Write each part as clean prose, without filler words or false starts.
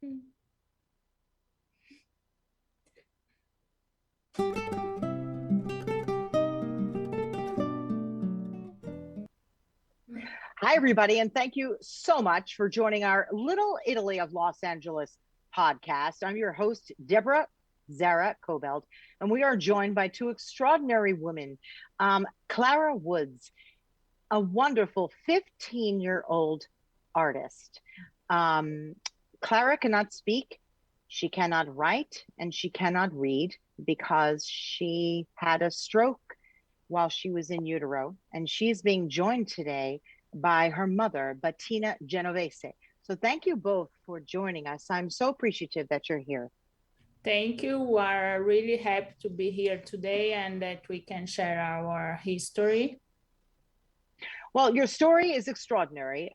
Hi, everybody, and thank you so much for joining our Little Italy of Los Angeles podcast. I'm your host, Deborah Zara Cobelt, and we are joined by two extraordinary women. Clara Woods, a wonderful 15-year-old artist. Clara cannot speak, she cannot write, and she cannot read because she had a stroke while she was in utero, and she's being joined today by her mother, Betina Genovesi. So thank you both for joining us. I'm so appreciative that you're here. Thank you. We are really happy to be here today and that we can share our history. Well, your story is extraordinary.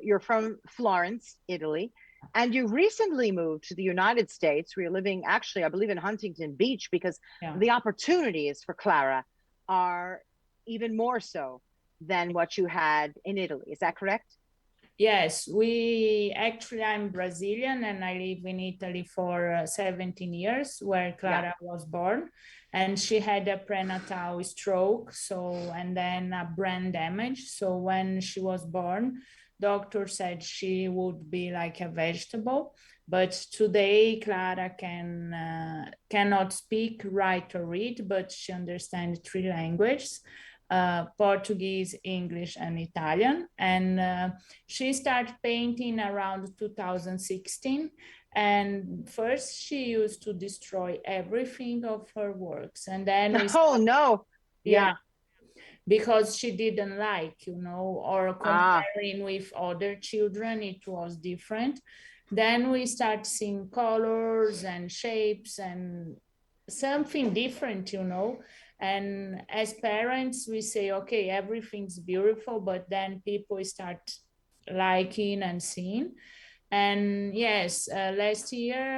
You're from Florence, Italy, and you recently moved to the United States, where you're living, actually, I believe in Huntington Beach, because the opportunities for Clara are even more so than what you had in Italy. Is that correct? Yes, I'm Brazilian and I live in Italy for 17 years, where Clara was born, and she had a prenatal stroke, and then a brain damage. So when she was born, doctor said she would be like a vegetable. But today Clara cannot speak, write, or read, but she understands 3 languages. Portuguese, English, and Italian. And she started painting around 2016. And first she used to destroy everything of her works. And then because she didn't like, or comparing with other children, it was different. Then we start seeing colors and shapes and something different, And as parents, we say, okay, everything's beautiful, but then people start liking and seeing. And yes, last year,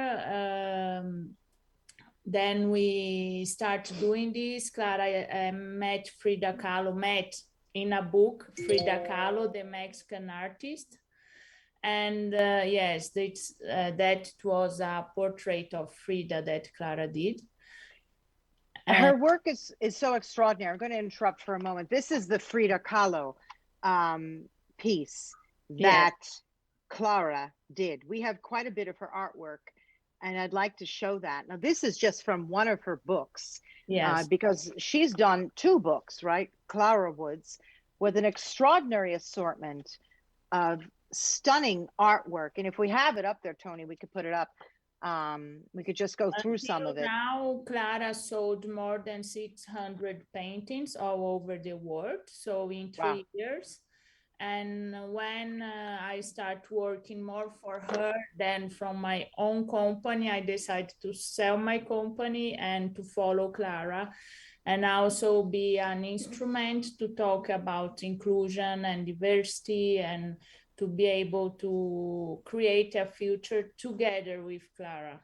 then we start doing this. Clara met Frida Kahlo, in a book, Frida Kahlo, the Mexican artist. And yes, that was a portrait of Frida that Clara did. Her work is so extraordinary. I'm going to interrupt for a moment. This is the Frida Kahlo piece that Clara did. We have quite a bit of her artwork, and I'd like to show that. Now, this is just from one of her books, because she's done 2 books, right? Clara Woods, with an extraordinary assortment of stunning artwork. And if we have it up there, Tony, we could put it up. We could just go through some of it. Now, Clara sold more than 600 paintings all over the world. So in 3 years. And when I start working more for her than from my own company, I decided to sell my company and to follow Clara, and also be an instrument to talk about inclusion and diversity, and to be able to create a future together with Clara.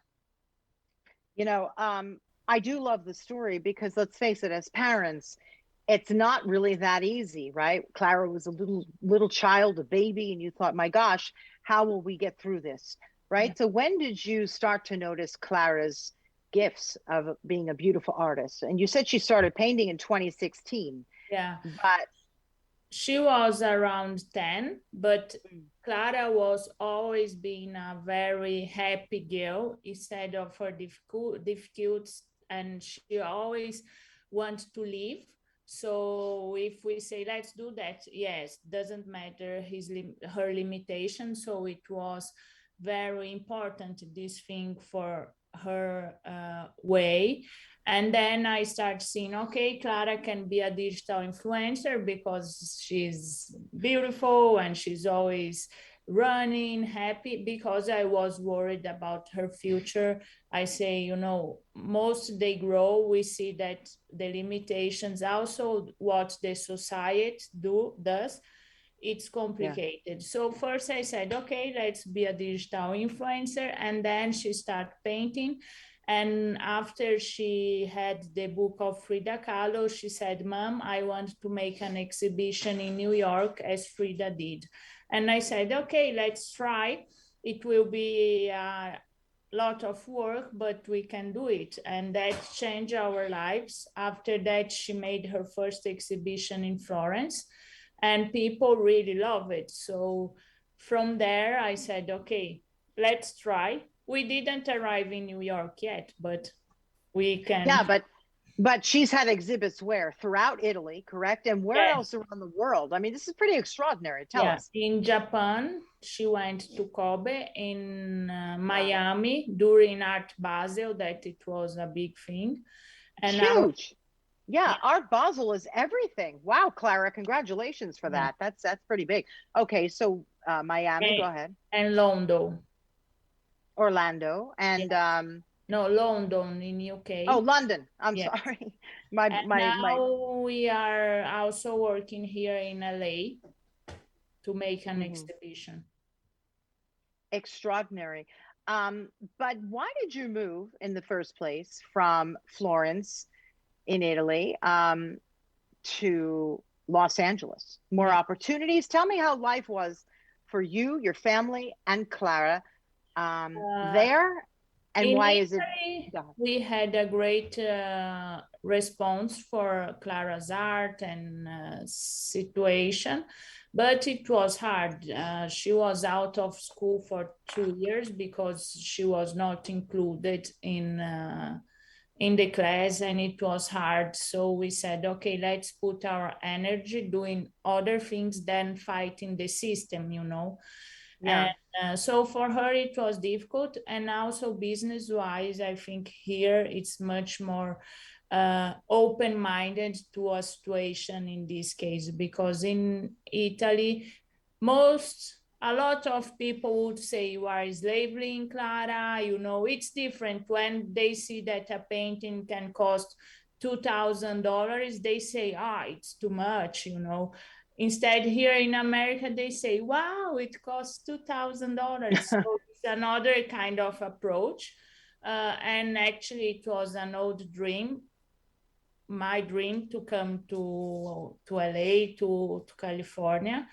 I do love the story because, let's face it, as parents, it's not really that easy, right? Clara was a little child, a baby, and you thought, my gosh, how will we get through this, right? So when did you start to notice Clara's gifts of being a beautiful artist? And you said she started painting in 2016. Yeah. But she was around 10, but Clara was always being a very happy girl instead of her difficulties, and she always wanted to live. So if we say, let's do that, yes, doesn't matter her limitation. So it was very important, this thing for her way. And then I start seeing, okay, Clara can be a digital influencer because she's beautiful and she's always running, happy, because I was worried about her future. I say, most they grow, we see that the limitations, also what the society does, it's complicated. So first I said, okay, let's be a digital influencer. And then she started painting. And after she had the book of Frida Kahlo, she said, Mom, I want to make an exhibition in New York as Frida did. And I said, okay, let's try. it will be a lot of work, but we can do it. And that changed our lives. After that, she made her first exhibition in Florence, and people really love it. So from there, I said, okay, let's try. We didn't arrive in New York yet, but we can. Yeah, but she's had exhibits where? Throughout Italy, correct? And where Yes. else around the world? I mean, this is pretty extraordinary. Tell us. In Japan, she went to Kobe. In Miami during Art Basel, that it was a big thing. And huge. Yeah, Art Basel is everything. Wow, Clara, congratulations for that. That's pretty big. Okay, so Miami, go ahead. And London. Orlando and no, London in UK. Oh, London. I'm sorry. Now we are also working here in LA to make an exhibition. Extraordinary. But why did you move in the first place from Florence in Italy to Los Angeles? More opportunities. Tell me how life was for you, your family, and Clara there. And why is it? We had a great response for Clara's art and situation, but it was hard. She was out of school for 2 years because she was not included in the class, and it was hard. So we said, okay, let's put our energy doing other things than fighting the system, you know. Yeah. And so for her, it was difficult. And also business-wise, I think here it's much more open-minded to a situation in this case, because in Italy, a lot of people would say you are slaveling, Clara. You know, it's different when they see that a painting can cost $2,000. They say, it's too much, you know. Instead, here in America, they say, wow, it costs $2,000. So it's another kind of approach. And actually, it was an old dream, my dream, to come to LA, to California.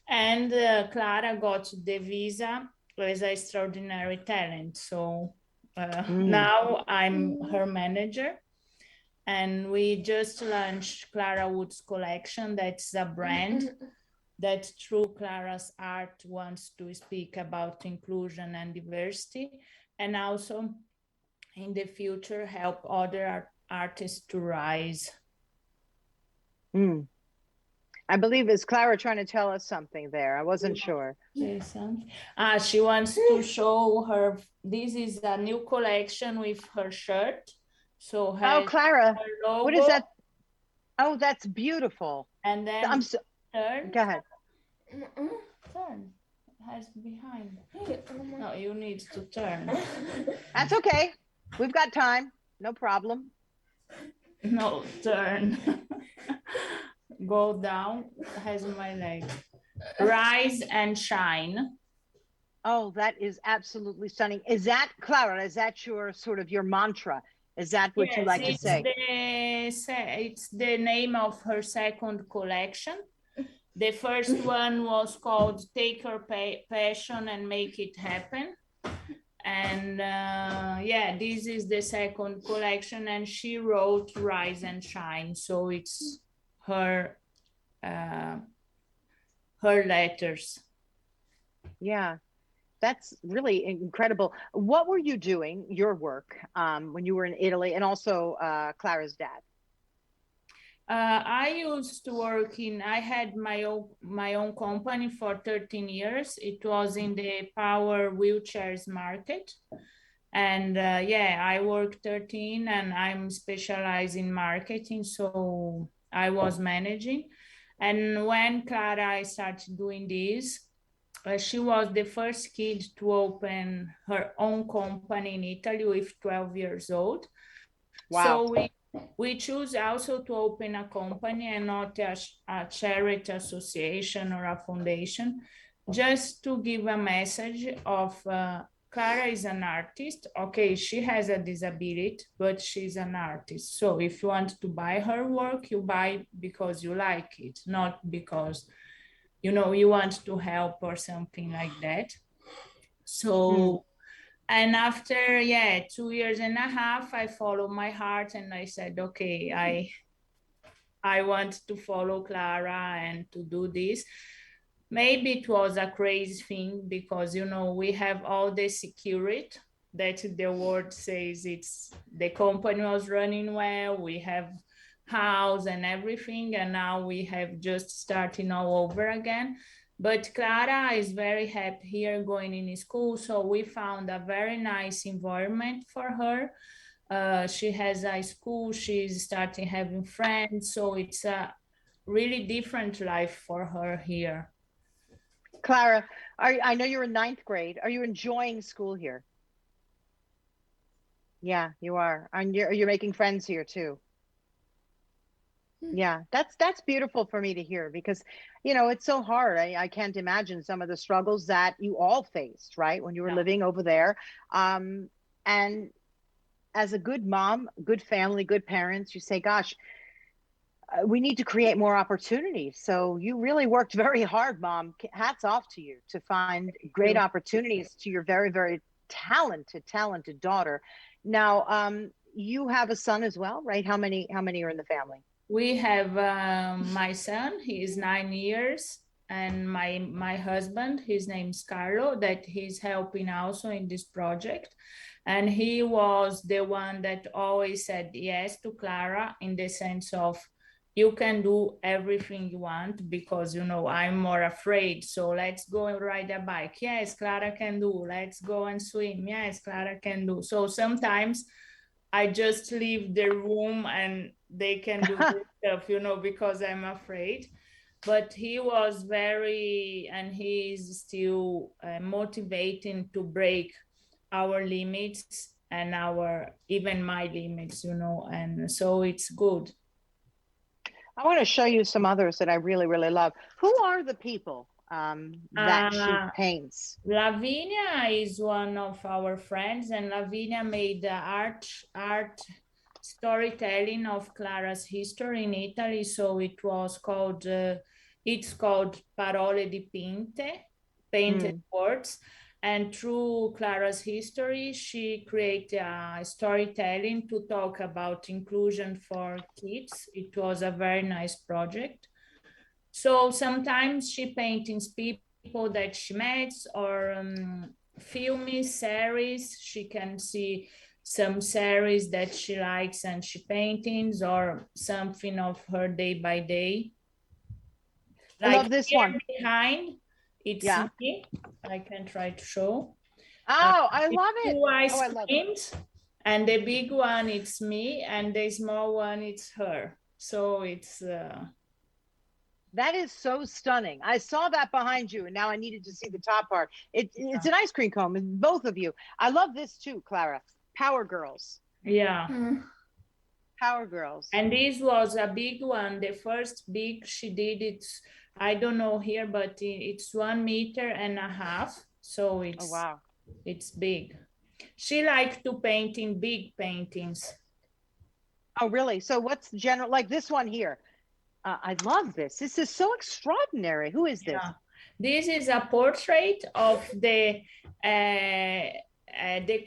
And Clara got the visa as an extraordinary talent. So now I'm her manager. And we just launched Clara Woods Collection. That's a brand that through Clara's art wants to speak about inclusion and diversity, and also in the future help other artists to rise. I believe, is Clara trying to tell us something there? I wasn't sure. She wants to show her, this is a new collection with her shirt. So Clara, what is that? Oh, that's beautiful. And then turn. Go ahead. Turn. It has behind. No, you need to turn. That's okay. We've got time. No problem. No, turn. Go down. Has my leg. Rise and shine. Oh, that is absolutely stunning. Is that, Clara, is that your sort of your mantra? Is that what you like to say? It's the name of her second collection. The first one was called Take Your Passion and Make It Happen. And this is the second collection, and she wrote Rise and Shine. So it's her letters. Yeah. That's really incredible. What were you doing, your work, when you were in Italy, and also Clara's dad? I used to work I had my own company for 13 years. It was in the power wheelchairs market. And I worked 13, and I'm specialized in marketing. So I was managing. And when Clara started doing this, she was the first kid to open her own company in Italy with 12 years old. Wow. So we choose also to open a company and not a charity association or a foundation, just to give a message of Clara is an artist. Okay, she has a disability, but she's an artist. So if you want to buy her work, you buy because you like it, not because you want to help or something like that. So, and after, 2 years and a half, I followed my heart and I said, okay, I want to follow Clara and to do this. Maybe it was a crazy thing because, you know, we have all the security that the world says it's the company was running well, we have house and everything, and now we have just starting all over again. But Clara is very happy here going in school, so we found a very nice environment for her. She has a school, she's starting having friends, so it's a really different life for her here. Clara, I know you're in ninth grade. Are you enjoying school here? Yeah, you are. And you're making friends here too. Yeah, that's beautiful for me to hear because, you know, it's so hard. I can't imagine some of the struggles that you all faced, right, when you were living over there. And as a good mom, good family, good parents, you say, gosh, we need to create more opportunities. So you really worked very hard, Mom. Hats off to you to find great opportunities to your very, very talented daughter. Now, you have a son as well, right? How many are in the family? We have my son, he is 9 years, and my husband, his name's Carlo, that he's helping also in this project. And he was the one that always said yes to Clara in the sense of, you can do everything you want because, you know, I'm more afraid. So let's go and ride a bike. Yes, Clara can do. Let's go and swim. Yes, Clara can do. So sometimes I just leave the room and they can do stuff, you know, because I'm afraid. But he was very, and he is still motivating to break our limits and even my limits, you know, and so it's good. I want to show you some others that I really, really love. Who are the people that she paints? Lavinia is one of our friends, and Lavinia made the art storytelling of Clara's history in Italy. So it was called, it's called Parole dipinte, painted words. And through Clara's history, she created a storytelling to talk about inclusion for kids. It was a very nice project. So sometimes she paints people that she met or film series. She can see some series that she likes and she paintings or something of her day by day. I love this one. Behind, it's me. I can try to show. Oh, I love it. Two ice creams, and the big one, it's me, and the small one, it's her. So it's... That is so stunning. I saw that behind you, and now I needed to see the top part. It's an ice cream cone, both of you. I love this too, Clara. Power Girls. Yeah. Power Girls. And this was a big one. The first big she did, it's, I don't know here, but it's 1.5 meters. So it's, wow, it's big. She liked to paint in big paintings. Oh, really? So what's general, like this one here? I love this. This is so extraordinary. Who is this? This is a portrait of the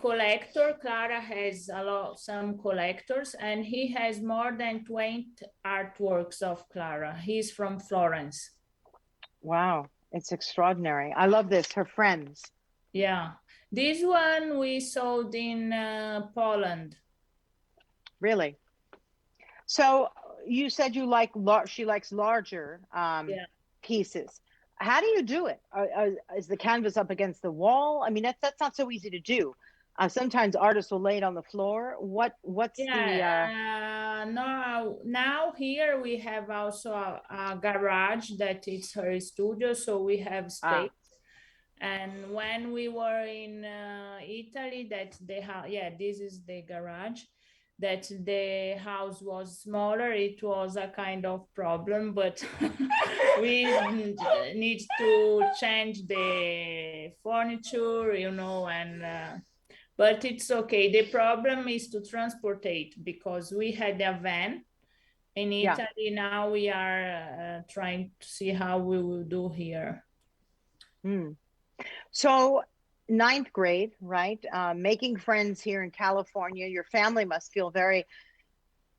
collector. Clara has some collectors, and he has more than 20 artworks of Clara. He's from Florence. Wow, it's extraordinary. I love this. Her friends. Yeah, this one we sold in Poland. Really? So you said you like she likes larger pieces. How do you do it? Is the canvas up against the wall? I mean, that's not so easy to do. Sometimes artists will lay it on the floor. What's now here we have also a garage that is her studio, so we have space. And when we were in Italy, that this is the garage. That the house was smaller, it was a kind of problem, but we need to change the furniture, you know, and but it's okay. The problem is to transport it because we had a van in Italy. Now we are trying to see how we will do here. So ninth grade, right? Making friends here in California. Your family must feel very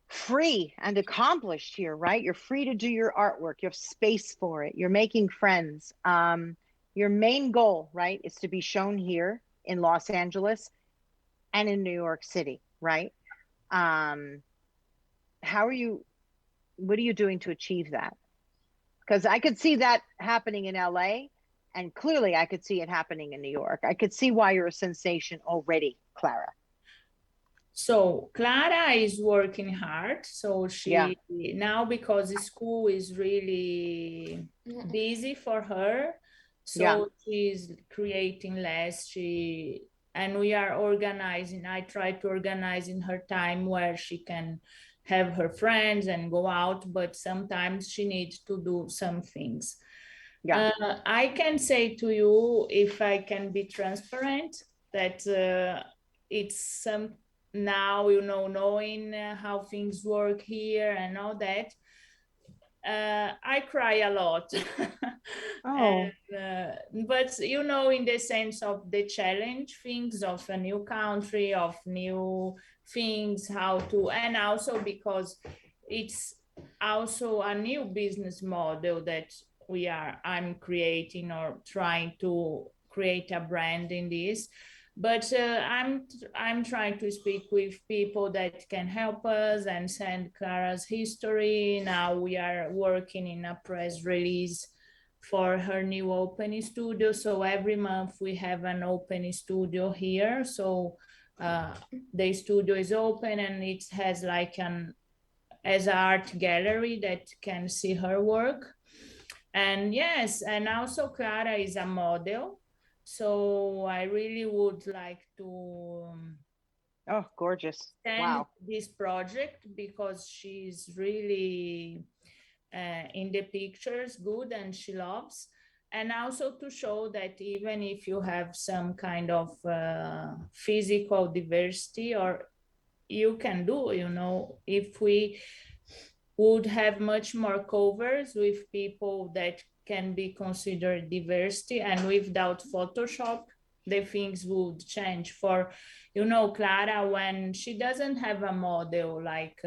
free and accomplished here, right? You're free to do your artwork. You have space for it. You're making friends. Your main goal, right, is to be shown here in Los Angeles and in New York City, right? Um, how are you? What are you doing to achieve that? Because I could see that happening in LA, and clearly I could see it happening in New York. I could see why you're a sensation already, Clara. So Clara is working hard. So Yeah, she now, because the school is really busy for her, yeah, so she's creating less. And we are organizing. I try to organize in her time where she can have her friends and go out, but sometimes she needs to do some things. yeah. I can say to you, if I can be transparent, that it's some now, knowing how things work here and all that. I cry a lot. Oh, And, but in the sense of the challenge things of a new country, of new things, how to, and also because it's also a new business model that I'm creating or trying to create a brand in this. But I'm trying to speak with people that can help us and send Clara's history. Now we are working in a press release for her new opening studio. So every month we have an opening studio here. So the studio is open and it has like an as art gallery that can see her work. And yes, and also Clara is a model. So I really would like to oh, gorgeous. extend Wow. this project because she's really in the pictures good and she loves. And also to show that even if you have some kind of physical diversity, or you can do, if we would have much more covers with people that can be considered diversity, and without Photoshop the things would change for Clara, when she doesn't have a model like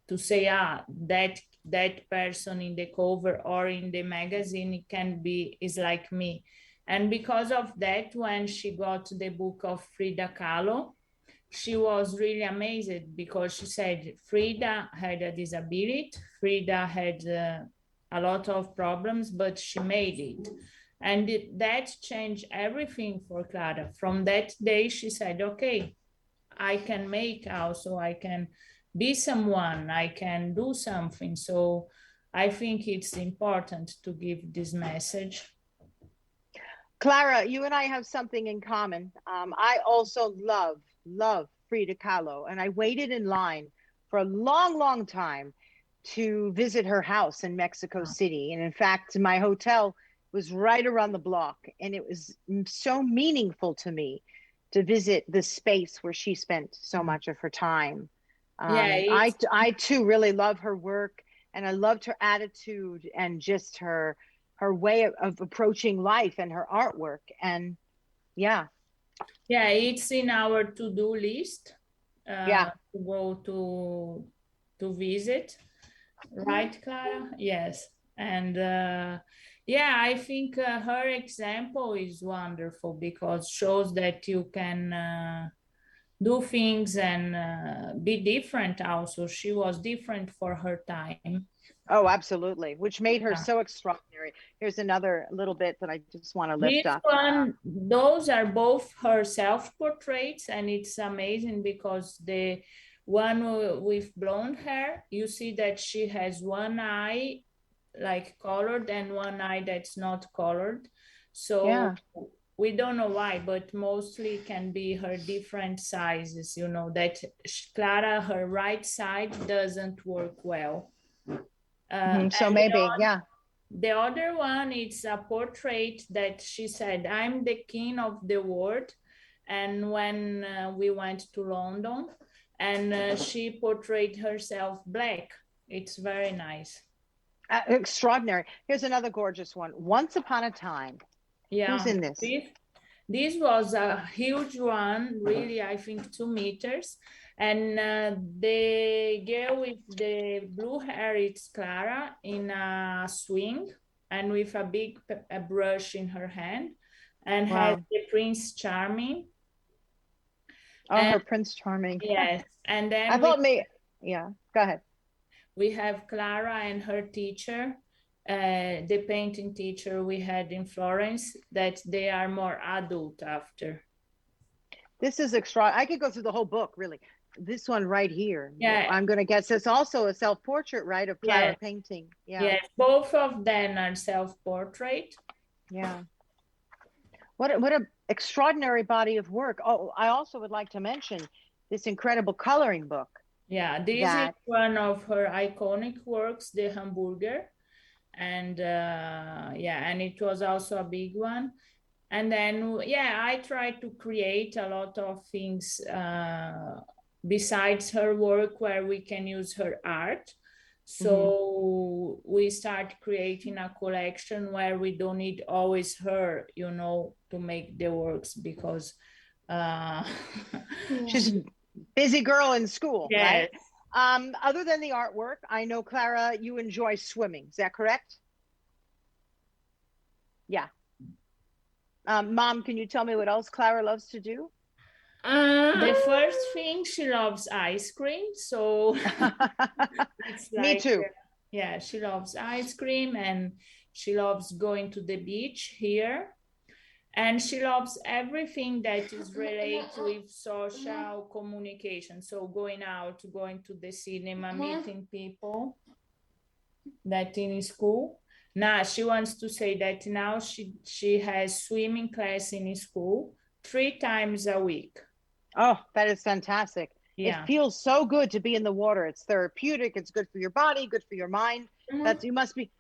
to say that person in the cover or in the magazine can be is like me. And because of that, when she got the book of Frida Kahlo, she was really amazed because she said Frida had a disability, Frida had a lot of problems, but she made it. And that changed everything for Clara. From that day, she said, okay, I can make also, I can be someone, I can do something. So I think it's important to give this message. Clara, you and I have something in common. I also love Frida Kahlo, and I waited in line for a long, long time to visit her house in Mexico City. And in fact, my hotel was right around the block, and it was so meaningful to me to visit the space where she spent so much of her time. Yeah, I too really love her work, and I loved her attitude and just her way of approaching life and her artwork. And yeah, yeah, it's in our to-do list yeah, to go to visit, right, Clara? Yes. And yeah, I think her example is wonderful because shows that you can do things and be different also. She was different for her time. oh, absolutely, which made her Yeah. so extraordinary. Here's another little bit that I just want to lift This up. one, those are both her self-portraits, and it's amazing because the one with blonde hair, you see that she has one eye like colored and one eye that's not colored. So Yeah. we don't know why, but mostly can be her different sizes, that Clara, her right side doesn't work well. So And maybe, yeah. the other one is a portrait that she said, I'm the king of the world. And when we went to London, and she portrayed herself black. It's very nice. Extraordinary. Here's another gorgeous one. Once Upon a Time. Who's Yeah. in this? This was a huge one, really, I think 2 meters. And the girl with the blue hair, it's Clara, in a swing and with a big a brush in her hand, and has Wow. the Prince Charming. Oh, And her Prince Charming. yes, and I then thought yeah, go ahead. we have Clara and her teacher, the painting teacher we had in Florence, that they are more adult after. This is extra. I could go through the whole book, really. This one right here. Yeah. I'm going to guess it's also a self-portrait, right, of Clara Yes. painting. Yeah. Yes, both of them are self-portrait. Yeah. What a extraordinary body of work. Oh, I also would like to mention this incredible coloring book. Yeah, this is one of her iconic works, the Hamburger. And yeah, and it was also a big one. And then, yeah, I tried to create a lot of things besides her work where we can use her art. So we start creating a collection where we don't need always her, you know, to make the works, because she's a busy girl in school, yes. Right? Other than the artwork, I know, Clara, you enjoy swimming. Is that correct? Yeah. Mom, can you tell me what else Clara loves to do? The first thing, she loves ice cream. So it's like, me too. Yeah, she loves ice cream, and she loves going to the beach here. And she loves everything that is related with social communication. So going out, going to the cinema, meeting people that in school. Now she wants to say that now she has swimming class in school 3 times a week. Oh, that is fantastic. Yeah. It feels so good to be in the water. It's therapeutic. It's good for your body, good for your mind. You must be.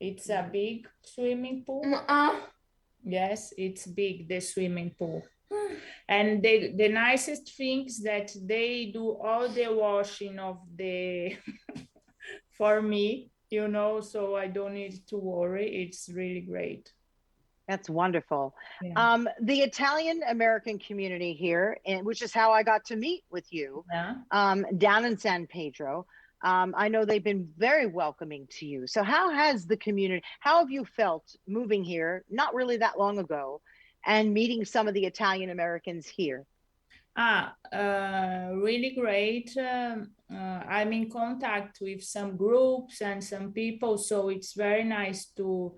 It's a big swimming pool. Yes, it's big, the swimming pool. And the nicest things that they do all the washing of the for me, you know, so I don't need to worry. It's really great. That's wonderful. Yeah. The Italian American community here, which is how I got to meet with you, down in San Pedro. I know they've been very welcoming to you. So how have you felt moving here, not really that long ago, and meeting some of the Italian Americans here? Really great. I'm in contact with some groups and some people, so it's very nice to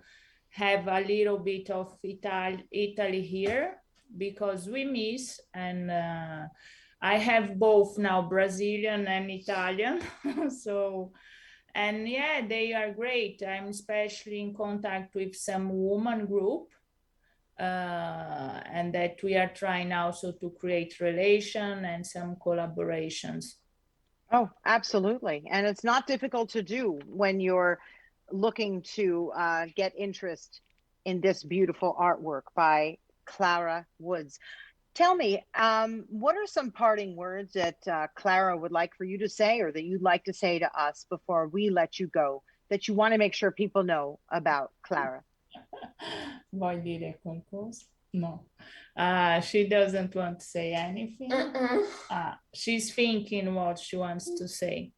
have a little bit of Italy here, because we miss, and I have both now, Brazilian and Italian. So, and yeah, they are great. I'm especially in contact with some woman group, and that we are trying also to create relation and some collaborations. Oh, absolutely. And it's not difficult to do when you're looking to get interest in this beautiful artwork by Clara Woods. Tell me, what are some parting words that Clara would like for you to say, or that you'd like to say to us before we let you go, that you want to make sure people know about Clara? Vuoi dire qualcosa? No. She doesn't want to say anything. She's thinking what she wants to say.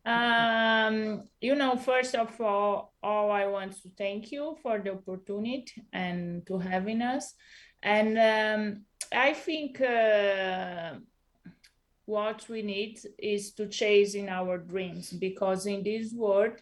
You know, first of all, I want to thank you for the opportunity and to having us. And I think what we need is to chase in our dreams, because in this world,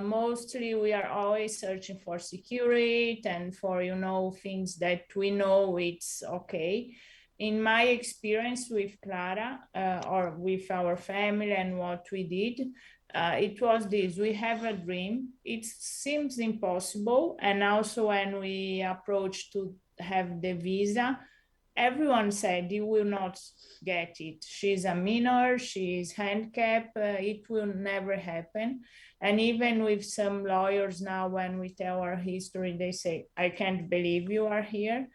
mostly we are always searching for security and for, you know, things that we know it's okay. In my experience with Clara, or with our family and what we did, it was this: we have a dream, it seems impossible, and also when we approached to have the visa, everyone said you will not get it. She's a minor, she's handicapped, it will never happen. And even with some lawyers now, when we tell our history, they say, I can't believe you are here.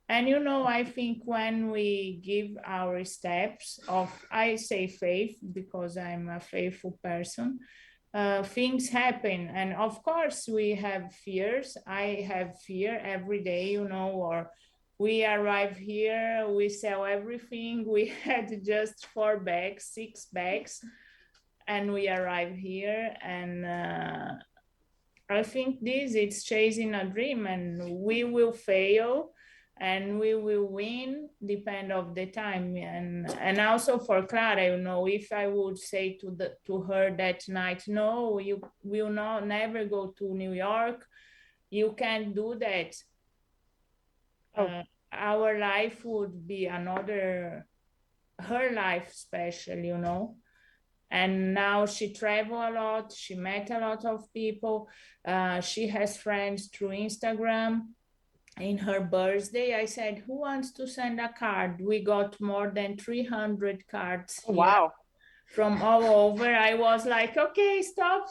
And, you know, I think when we give our steps of, I say faith, because I'm a faithful person, things happen. And of course we have fears. I have fear every day, you know, or We arrive here, we sell everything. We had just 6 bags, and we arrive here. And I think this is chasing a dream, and we will fail and we will win depend of the time. And also for Clara, if I would say to her that night, no, you will not never go to New York, you can't do that. Our life would be her life special. And now she travel a lot, she met a lot of people, she has friends through Instagram. In her birthday, I said, who wants to send a card? We got more than 300 cards here. Wow. From all over. I was like, okay, stop.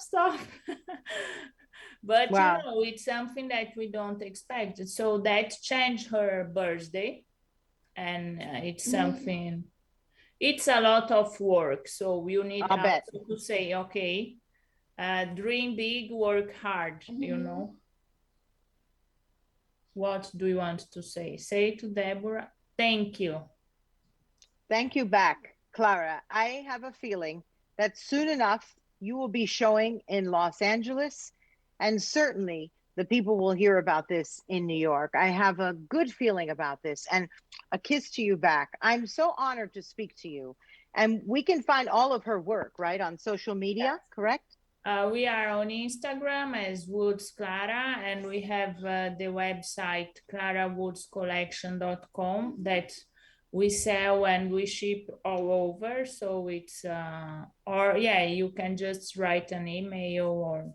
But wow. It's something that we don't expect. So that changed her birthday. And it's something, it's a lot of work. So you need also to say, okay, dream big, work hard, What do you want to say? Say to Deborah, thank you. Thank you back, Clara. I have a feeling that soon enough you will be showing in Los Angeles, and certainly the people will hear about this in New York. I have a good feeling about this, and a kiss to you back. I'm so honored to speak to you. And we can find all of her work, right, on social media, yes. Correct? We are on Instagram as Woods Clara, and we have the website clarawoodscollection.com that we sell and we ship all over. So it's, you can just write an email or.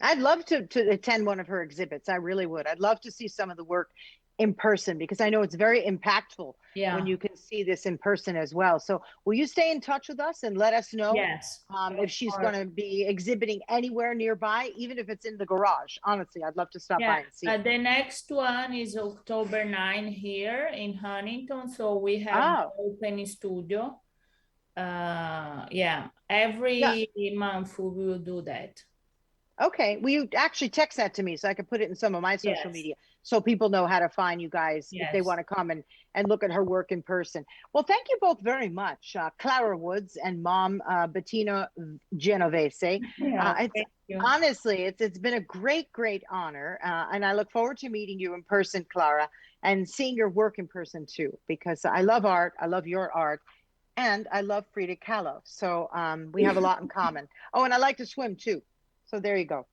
I'd love to attend one of her exhibits. I really would. I'd love to see some of the work in person, because I know it's very impactful when you can see this in person as well. So will you stay in touch with us and let us know if she's going to be exhibiting anywhere nearby, even if it's in the garage? Honestly, I'd love to stop by and see. The next one is October 9 here in Huntington. So we have an open studio. Every month we will do that. Okay, will you actually text that to me so I can put it in some of my social media so people know how to find you guys if they want to come and look at her work in person. Well, thank you both very much, Clara Woods and Mom Betina Genovesi. Honestly, it's been a great honor, and I look forward to meeting you in person, Clara, and seeing your work in person too, because I love art, I love your art, and I love Frida Kahlo. So we have a lot in common. Oh, and I like to swim too. So there you go.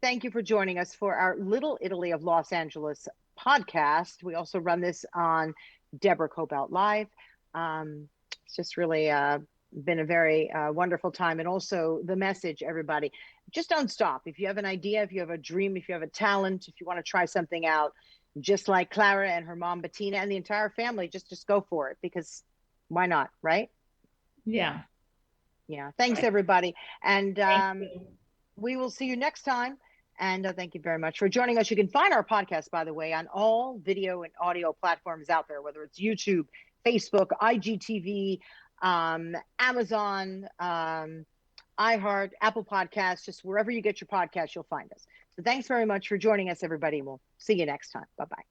Thank you for joining us for our Little Italy of Los Angeles podcast. We also run this on Deborah Cobelt Live. It's just really been a very wonderful time. And also the message, everybody, just don't stop. If you have an idea, if you have a dream, if you have a talent, if you want to try something out, just like Clara and her mom, Betina, and the entire family, just go for it, because why not, right? Yeah. Yeah. Thanks, everybody. And we will see you next time. And thank you very much for joining us. You can find our podcast, by the way, on all video and audio platforms out there, whether it's YouTube, Facebook, IGTV, Amazon, iHeart, Apple Podcasts, just wherever you get your podcast, you'll find us. So thanks very much for joining us, everybody. We'll see you next time. Bye-bye.